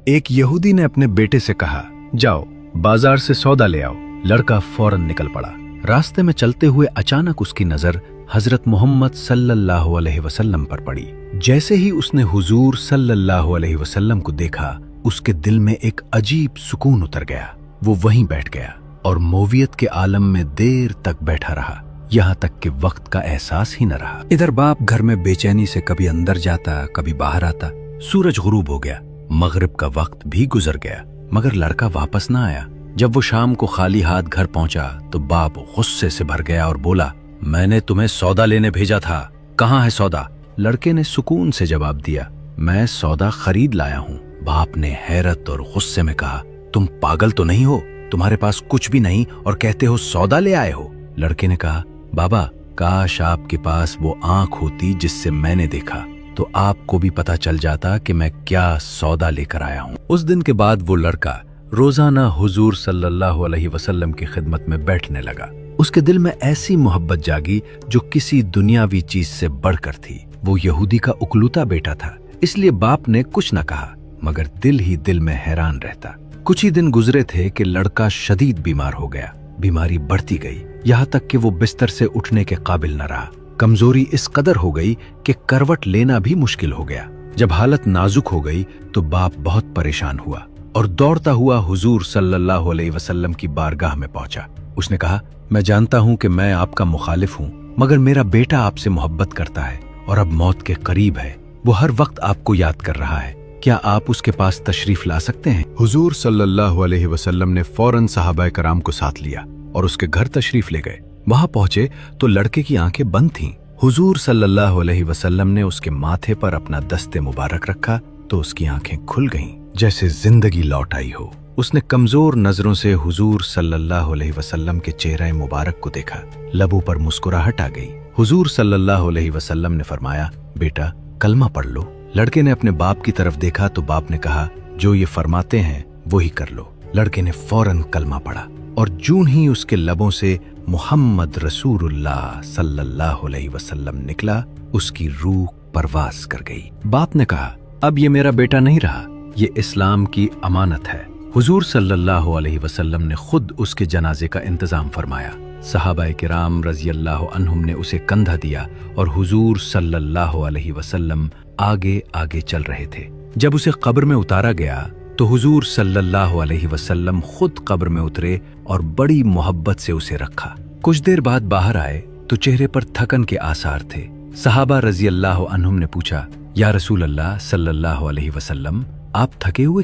एक यहूदी ने अपने बेटे से कहा, जाओ बाजार से सौदा ले आओ। लड़का फौरन निकल पड़ा। रास्ते में चलते हुए अचानक उसकी नजर हजरत मोहम्मद सल्लल्लाहु अलैहि वसल्लम पर पड़ी। जैसे ही उसने हुजूर सल्लल्लाहु अलैहि वसल्लम को देखा, उसके दिल में एक अजीब सुकून उतर गया। वो वहीं बैठ गया और मोवियत के आलम में देर तक बैठा रहा, यहाँ तक कि वक्त का एहसास ही न रहा। इधर बाप घर में बेचैनी से कभी अंदर जाता, कभी बाहर आता। सूरज गुरूब हो गया, मगरिब का वक्त भी गुजर गया, मगर लड़का वापस न आया। जब वो शाम को खाली हाथ घर पहुंचा तो बाप गुस्से से भर गया और बोला, मैंने तुम्हें सौदा लेने भेजा था, कहाँ है सौदा? लड़के ने सुकून से जवाब दिया, मैं सौदा खरीद लाया हूँ। बाप ने हैरत और गुस्से में कहा, तुम पागल तो नहीं हो? तुम्हारे पास कुछ भी नहीं और कहते हो सौदा ले आए हो? लड़के ने कहा, बाबा काश आपके पास वो आंख होती जिससे मैंने देखा, तो आपको भी पता चल जाता कि मैं क्या सौदा लेकर आया हूँ। उस दिन के बाद वो लड़का रोजाना हुजूर सल्लल्लाहु अलैहि वसल्लम की खिदमत में बैठने लगा। उसके दिल में ऐसी मोहब्बत जागी जो किसी दुनियावी चीज से बढ़कर थी। वो यहूदी का उकलूता बेटा था, इसलिए बाप ने कुछ न कहा, मगर दिल ही दिल में हैरान रहता। कुछ ही दिन गुजरे थे कि लड़का शदीद बीमार हो गया। बीमारी बढ़ती गई, यहाँ तक कि वो बिस्तर से उठने के काबिल न रहा। कमजोरी इस कदर हो गई कि करवट लेना भी मुश्किल हो गया। जब हालत नाजुक हो गई तो बाप बहुत परेशान हुआ और दौड़ता हुआ हुजूर सल्लल्लाहु अलैहि वसल्लम की बारगाह में पहुंचा। उसने कहा, मैं जानता हूं कि मैं आपका मुखालिफ हूं, मगर मेरा बेटा आपसे मोहब्बत करता है और अब मौत के करीब है। वो हर वक्त आपको याद कर रहा है, क्या आप उसके पास तशरीफ ला सकते हैं? हुजूर सल्लल्लाहु अलैहि वसल्लम ने फौरन सहाबाए कराम को साथ लिया और उसके घर तशरीफ ले गए। वहां पहुंचे तो लड़के की आंखें बंद थीं। हुजूर सल्लल्लाहु अलैहि वसल्लम ने उसके माथे पर अपना दस्ते मुबारक रखा तो उसकी आंखें खुल गईं, जैसे जिंदगी लौट आई हो। उसने कमजोर नजरों से हुजूर सल्लल्लाहु अलैहि वसल्लम के चेहरे मुबारक को देखा। लबों पर मुस्कुराहट आ गई। हुजूर सल्लल्लाहु अलैहि वसल्लम ने फरमाया, बेटा कलमा पढ़ लो। लड़के ने अपने बाप की तरफ देखा तो बाप ने कहा, जो ये फरमाते हैं वो ही कर लो। लड़के ने फौरन कलमा पढ़ा और जूं ही उसके लबों से मुहम्मद रसूलुल्लाह सल्लल्लाहु अलैहि वसल्लम निकला, उसकी रूह परवास कर गई। बाप ने कहा, अब ये मेरा बेटा नहीं रहा, ये इस्लाम की अमानत है। हुजूर सल्लल्लाहु अलैहि वसल्लम ने खुद उसके जनाजे का इंतजाम फरमाया। सहाबाए किराम रज़ियल्लाहु अन्हुम ने उसे कंधा दिया और हुजूर सल्लल्लाहु अलैहि वसल्लम आगे आगे चल रहे थे। जब उसे कब्र में उतारा गया तो हुजूर सल्लल्लाहु अलैहि वसल्लम खुद कब्र में उतरे और बड़ी मोहब्बत से उसे रखा। कुछ देर बाद बाहर आए तो चेहरे पर थकन के आसार थे। सहाबा रज़ियल्लाहु अन्हुम ने पूछा, या रसूल अल्लाह सल्लल्लाहु अलैहि वसल्लम, आप थके हुए